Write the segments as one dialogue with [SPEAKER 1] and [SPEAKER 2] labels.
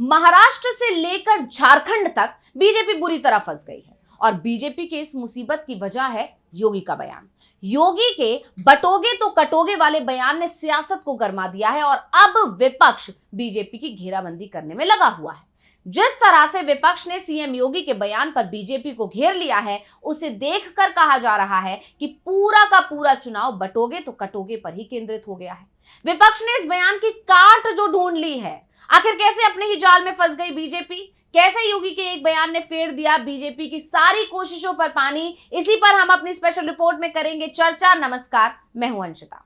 [SPEAKER 1] महाराष्ट्र से लेकर झारखंड तक बीजेपी बुरी तरह फंस गई है और बीजेपी के इस मुसीबत की वजह है योगी का बयान। योगी के बटोगे तो कटोगे वाले बयान ने सियासत को गरमा दिया है और अब विपक्ष बीजेपी की घेराबंदी करने में लगा हुआ है। जिस तरह से विपक्ष ने सीएम योगी के बयान पर बीजेपी को घेर लिया है, उसे देखकर कहा जा रहा है कि पूरा का पूरा चुनाव बटोगे तो कटोगे पर ही केंद्रित हो गया है। विपक्ष ने इस बयान की काट जो ढूंढ ली है, आखिर कैसे अपने ही जाल में फंस गई बीजेपी, कैसे योगी के एक बयान ने फेर दिया बीजेपी की सारी कोशिशों पर पानी, इसी पर हम अपनी स्पेशल रिपोर्ट में करेंगे चर्चा। नमस्कार, मैं हूं अंशिता।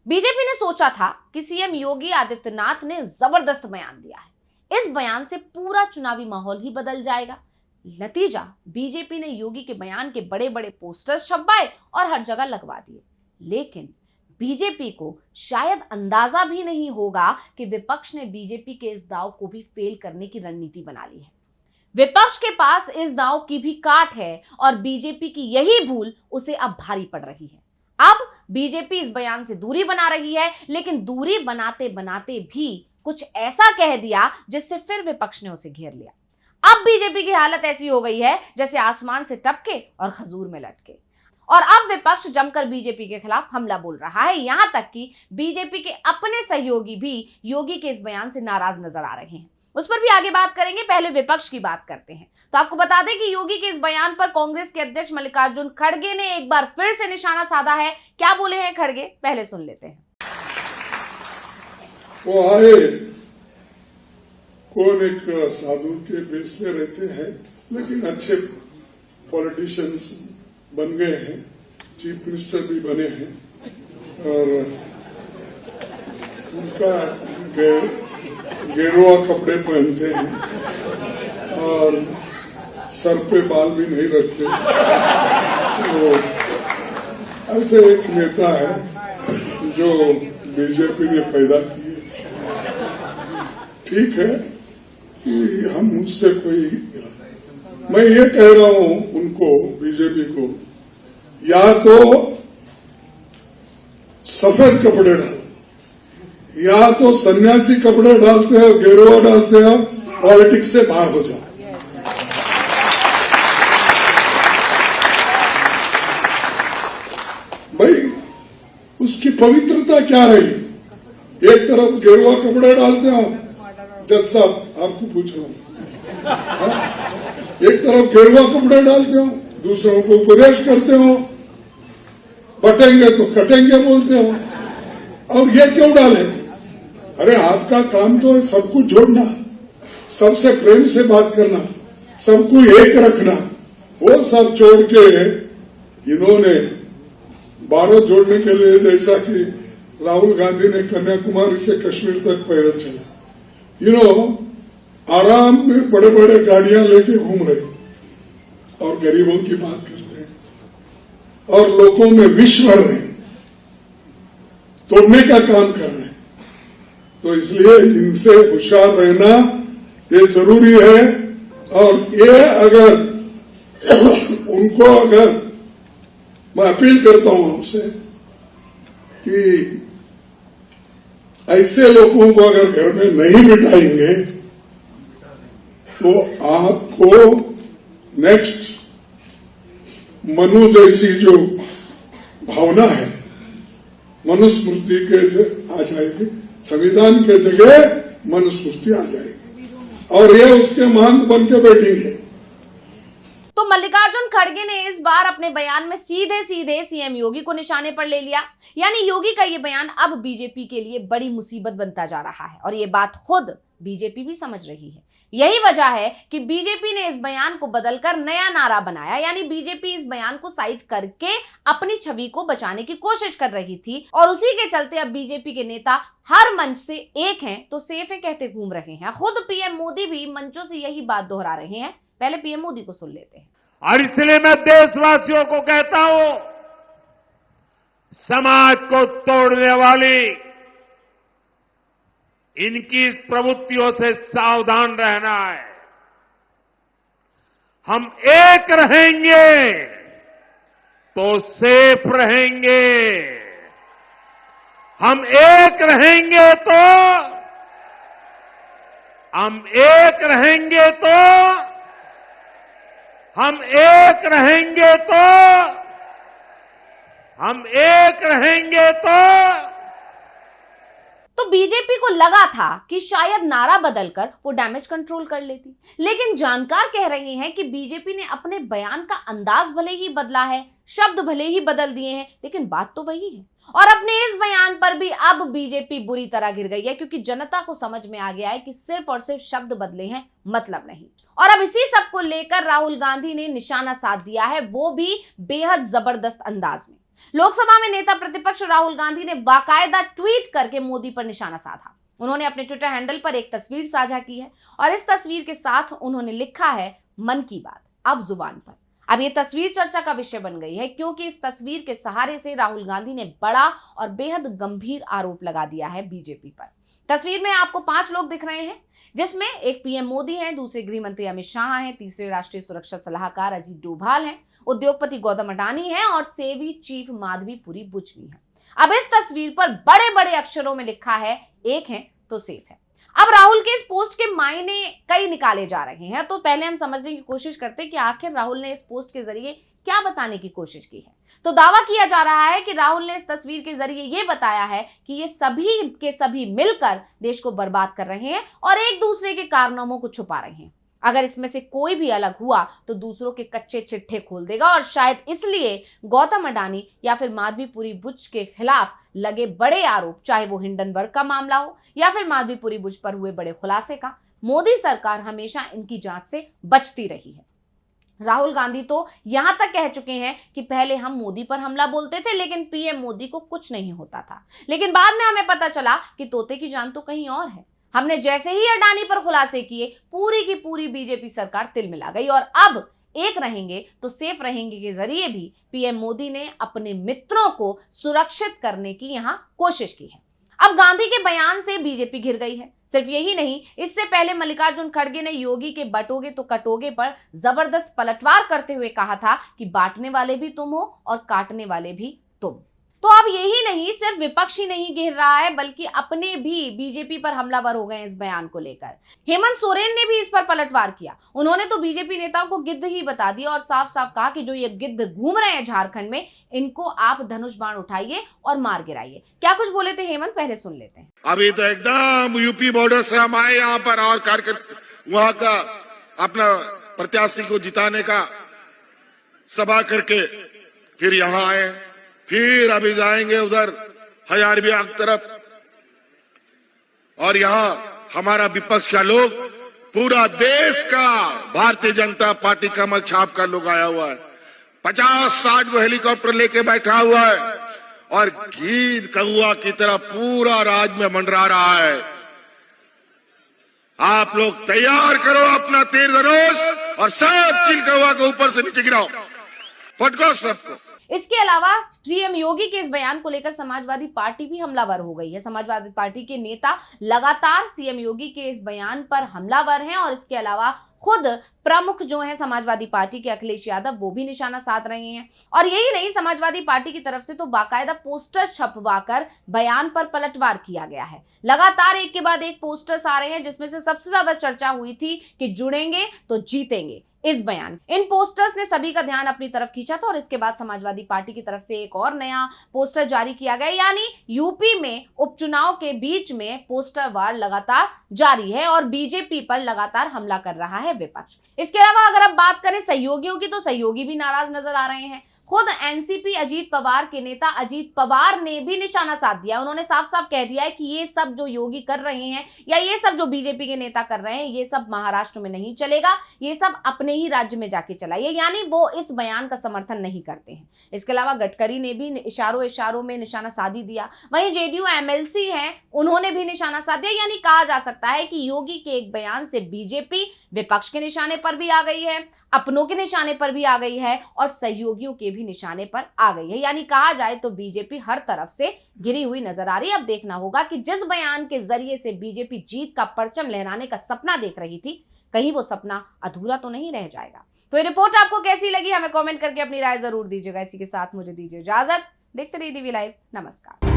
[SPEAKER 1] बीजेपी ने सोचा था कि सीएम योगी आदित्यनाथ ने जबरदस्त बयान दिया है, इस बयान से पूरा चुनावी माहौल ही बदल जाएगा। नतीजा, बीजेपी ने योगी के बयान के बड़े बड़े पोस्टर्स छपवाए और हर जगह लगवा दिए। लेकिन बीजेपी को शायद अंदाजा भी नहीं होगा कि विपक्ष ने बीजेपी के इस दांव को भी फेल करने की रणनीति बना ली है। विपक्ष के पास इस दांव की भी काट है और बीजेपी की यही भूल उसे अब भारी पड़ रही है। अब बीजेपी इस बयान से दूरी बना रही है, लेकिन दूरी बनाते बनाते भी कुछ ऐसा कह दिया जिससे फिर विपक्ष ने उसे घेर लिया। अब बीजेपी की हालत ऐसी हो गई है जैसे आसमान से टपके और खजूर में लटके। और अब विपक्ष जमकर बीजेपी के खिलाफ हमला बोल रहा है, यहां तक कि बीजेपी के अपने सहयोगी भी योगी के इस बयान से नाराज नजर आ रहे हैं। उस पर भी आगे बात करेंगे, पहले विपक्ष की बात करते हैं। तो आपको बता दें कि योगी के इस बयान पर कांग्रेस के अध्यक्ष मल्लिकार्जुन खड़गे ने एक बार फिर से निशाना साधा है। क्या बोले हैं खड़गे, पहले सुन लेते हैं।
[SPEAKER 2] वो आए, कौन एक साधु के बेस में रहते हैं, लेकिन अच्छे पॉलिटिशियंस बन गए हैं, चीफ मिनिस्टर भी बने हैं और उनका गेरुआ कपड़े पहनते हैं और सर पे बाल भी नहीं रखते। तो ऐसे एक नेता है जो बीजेपी ने पैदा किए। ठीक है कि हम मुझसे कोई, मैं ये कह रहा हूं उनको, बीजेपी को, या तो सफेद कपड़े डालो या तो सन्यासी कपड़े डालते हो, गेरुआ डालते हो, पॉलिटिक्स से बाहर हो जाओ। भाई उसकी पवित्रता क्या रही? एक तरफ गेरुआ कपड़े डालते हो, जज साहब आपको पूछ रहा हूं, एक तरफ गेरुआ कपड़े डालते हो, दूसरों को उपदेश करते हो, बटेंगे तो कटेंगे बोलते हो, और ये क्यों डाले? अरे आपका काम तो सबको जोड़ना, सबसे प्रेम से बात करना, सबको एक रखना। वो सब छोड़ के इन्होंने भारत जोड़ने के लिए, जैसा कि राहुल गांधी ने कन्याकुमारी से कश्मीर तक पैदल चला, आराम में बड़े बड़े गाड़ियां लेके घूम रहे और गरीबों की बात करते हैं और लोगों में विष भर रहे हैं, तोड़ने का काम कर रहे हैं। तो इसलिए इनसे होशियार रहना ये जरूरी है। और ये अगर उनको, अगर मैं अपील करता हूं आपसे कि ऐसे लोगों को अगर घर में नहीं बिठाएंगे तो आपको नेक्स्ट मनु जैसी जो भावना है, मनुस्मृति के आ जाएगी, संविधान के जगह मनुस्मृति आ जाएगी और ये उसके महंत बन के बैठेंगे।
[SPEAKER 1] तो मल्लिकार्जुन खड़गे ने इस बार अपने बयान में सीधे सीधे सीएम योगी को निशाने पर ले लिया। यानी योगी का ये बयान अब बीजेपी के लिए बड़ी मुसीबत बनता जा रहा है और ये बात खुद बीजेपी भी समझ रही है। यही वजह है कि बीजेपी ने इस बयान को बदलकर नया नारा बनाया। यानी बीजेपी इस बयान को साइड करके अपनी छवि को बचाने की कोशिश कर रही थी और उसी के चलते अब बीजेपी के नेता हर मंच से एक हैं तो सेफ है कहते घूम रहे हैं। खुद पीएम मोदी भी मंचों से यही बात दोहरा रहे हैं। पहले पीएम मोदी को सुन लेते हैं।
[SPEAKER 3] और इसलिए मैं देशवासियों को कहता हूं, समाज को तोड़ने वाली इनकी प्रवृत्तियों से सावधान रहना है। हम एक रहेंगे तो सेफ रहेंगे, हम एक रहेंगे तो हम एक रहेंगे तो हम एक रहेंगे तो हम एक रहेंगे
[SPEAKER 1] तो बीजेपी को लगा था कि शायद नारा बदलकर वो डैमेज कंट्रोल कर लेती, लेकिन जानकार कह रहे हैं कि बीजेपी ने अपने बयान का अंदाज भले ही बदला है, शब्द भले ही बदल दिए हैं, लेकिन बात तो वही है। और अपने इस बयान पर भी अब बीजेपी बुरी तरह गिर गई है, क्योंकि जनता को समझ में आ गया है कि सिर्फ और सिर्फ शब्द बदले हैं, मतलब नहीं। और अब इसी सब को लेकर राहुल गांधी ने निशाना साध दिया है, वो भी बेहद जबरदस्त अंदाज में। लोकसभा में नेता प्रतिपक्ष राहुल गांधी ने बाकायदा ट्वीट करके मोदी पर निशाना साधा। उन्होंने अपने ट्विटर हैंडल पर एक तस्वीर साझा की है और इस तस्वीर के साथ उन्होंने लिखा है, मन की बात अब जुबान पर। अब ये तस्वीर चर्चा का विषय बन गई है, क्योंकि इस तस्वीर के सहारे से राहुल गांधी ने बड़ा और बेहद गंभीर आरोप लगा दिया है बीजेपी पर। तस्वीर में आपको 5 लोग दिख रहे हैं, जिसमें एक पीएम मोदी हैं, दूसरे गृह मंत्री अमित शाह हैं, तीसरे राष्ट्रीय सुरक्षा सलाहकार अजीत डोभाल हैं, उद्योगपति गौतम अडानी हैं और सेवी चीफ माधवीपुरी बुच भी हैं। अब इस तस्वीर पर बड़े बड़े अक्षरों में लिखा है, एक है तो सेफ है। अब राहुल के इस पोस्ट के मायने कई निकाले जा रहे हैं, तो पहले हम समझने की कोशिश करते हैं कि आखिर राहुल ने इस पोस्ट के जरिए क्या बताने की कोशिश की है। तो दावा किया जा रहा है कि राहुल ने इस तस्वीर के जरिए ये बताया है कि ये सभी के सभी मिलकर देश को बर्बाद कर रहे हैं और एक दूसरे के कारनामों को छुपा रहे हैं। अगर इसमें से कोई भी अलग हुआ तो दूसरों के कच्चे चिट्ठे खोल देगा और शायद इसलिए गौतम अडानी या फिर माधवीपुरी बुच के खिलाफ लगे बड़े आरोप, चाहे वो हिंडनबर्ग का मामला हो या फिर माधवीपुरी बुच पर हुए बड़े खुलासे का, मोदी सरकार हमेशा इनकी जांच से बचती रही है। राहुल गांधी तो यहां तक कह चुके हैं कि पहले हम मोदी पर हमला बोलते थे, लेकिन पीएम मोदी को कुछ नहीं होता था, लेकिन बाद में हमें पता चला कि तोते की जान तो कहीं और है। हमने जैसे ही अडानी पर खुलासे किए, पूरी की पूरी बीजेपी सरकार तिल मिला गई और अब एक रहेंगे तो सेफ रहेंगे के जरिए भी पीएम मोदी ने अपने मित्रों को सुरक्षित करने की यहां कोशिश की है। अब गांधी के बयान से बीजेपी घिर गई है। सिर्फ यही नहीं, इससे पहले मल्लिकार्जुन खड़गे ने योगी के बटोगे तो कटोगे पर जबरदस्त पलटवार करते हुए कहा था कि बांटने वाले भी तुम हो और काटने वाले भी तुम। तो अब यही नहीं, सिर्फ विपक्ष ही नहीं घेर रहा है, बल्कि अपने भी बीजेपी पर हमलावर हो गए हैं इस बयान को लेकर। हेमंत सोरेन ने भी इस पर पलटवार किया। उन्होंने तो बीजेपी नेताओं को गिद्ध ही बता दिया और साफ साफ कहा कि जो ये गिद्ध घूम रहे हैं झारखंड में, इनको आप धनुष बाण उठाइए और मार गिराइए। क्या कुछ बोले थे हेमंत, पहले सुन लेते हैं।
[SPEAKER 4] अभी तो एकदम यूपी बॉर्डर से हम आए यहाँ पर और वहां का अपना प्रत्याशी को जिताने का सभा करके फिर यहाँ आए, फिर अभी जाएंगे उधर हजारीबाग तरफ और यहाँ हमारा विपक्ष का लोग, पूरा देश का भारतीय जनता पार्टी कमल छाप का लोग आया हुआ है। 50-60 वो हेलीकॉप्टर लेके बैठा हुआ है और गीत कौआ की तरह पूरा राज्य में मंडरा रहा है। आप लोग तैयार करो अपना तीर धनुष और सब चिल कौआ को ऊपर से नीचे गिराओ, फटको सबको।
[SPEAKER 1] इसके अलावा सीएम योगी के इस बयान को लेकर समाजवादी पार्टी भी हमलावर हो गई है। समाजवादी पार्टी के नेता लगातार सीएम योगी के इस बयान पर हमलावर हैं और इसके अलावा खुद प्रमुख जो है समाजवादी पार्टी के अखिलेश यादव, वो भी निशाना साध रहे हैं। और यही नहीं, समाजवादी पार्टी की तरफ से तो बाकायदा पोस्टर छपवाकर बयान पर पलटवार किया गया है। लगातार एक के बाद एक पोस्टर्स आ रहे हैं, जिसमें से सबसे ज्यादा चर्चा हुई थी कि जुड़ेंगे तो जीतेंगे इस बयान। इन पोस्टर्स ने सभी का ध्यान अपनी तरफ खींचा था और इसके बाद समाजवादी पार्टी की तरफ से एक और नया पोस्टर जारी किया गया, यानी यूपी में उपचुनाव के बीच में पोस्टर वार लगातार जारी है और बीजेपी पर लगातार हमला कर रहा है विपक्ष। इसके अलावा अगर अब बात करें सहयोगियों की, तो सहयोगी भी नाराज नजर आ रहे हैं। खुद एनसीपी अजीत पवार के नेता अजीत पवार ने भी निशाना साध दिया। उन्होंने साफ साफ कह दिया है कि ये सब जो योगी कर रहे हैं या ये सब जो बीजेपी के नेता कर रहे हैं, ये सब महाराष्ट्र में नहीं चलेगा, ये सब अपने ही राज्य में जाके चलाइए, यानी वो इस बयान का समर्थन नहीं करते हैं। इसके अलावा गडकरी ने भी इशारों में निशाना साध दिया। वहीं जेडीयू एमएलसी हैं, उन्होंने भी निशाना साध दिया, यानी कहा जा सकता है कि योगी के एक बयान से बीजेपी विपक्ष के निशाने पर भी आ गई है, अपनों के निशाने पर भी आ गई है और सहयोगियों के भी निशाने पर आ गई है। यानी कहा जाए तो बीजेपी हर तरफ से घिरी हुई नजर आ रही है। अब देखना होगा कि जिस बयान के जरिए से बीजेपी जीत का परचम लहराने का सपना देख रही थी, कहीं वो सपना अधूरा तो नहीं रह जाएगा। तो ये रिपोर्ट आपको कैसी लगी, हमें कमेंट करके अपनी राय जरूर दीजिएगा। इसी के साथ मुझे दीजिए इजाजत। देखते रहिए DV लाइव। नमस्कार।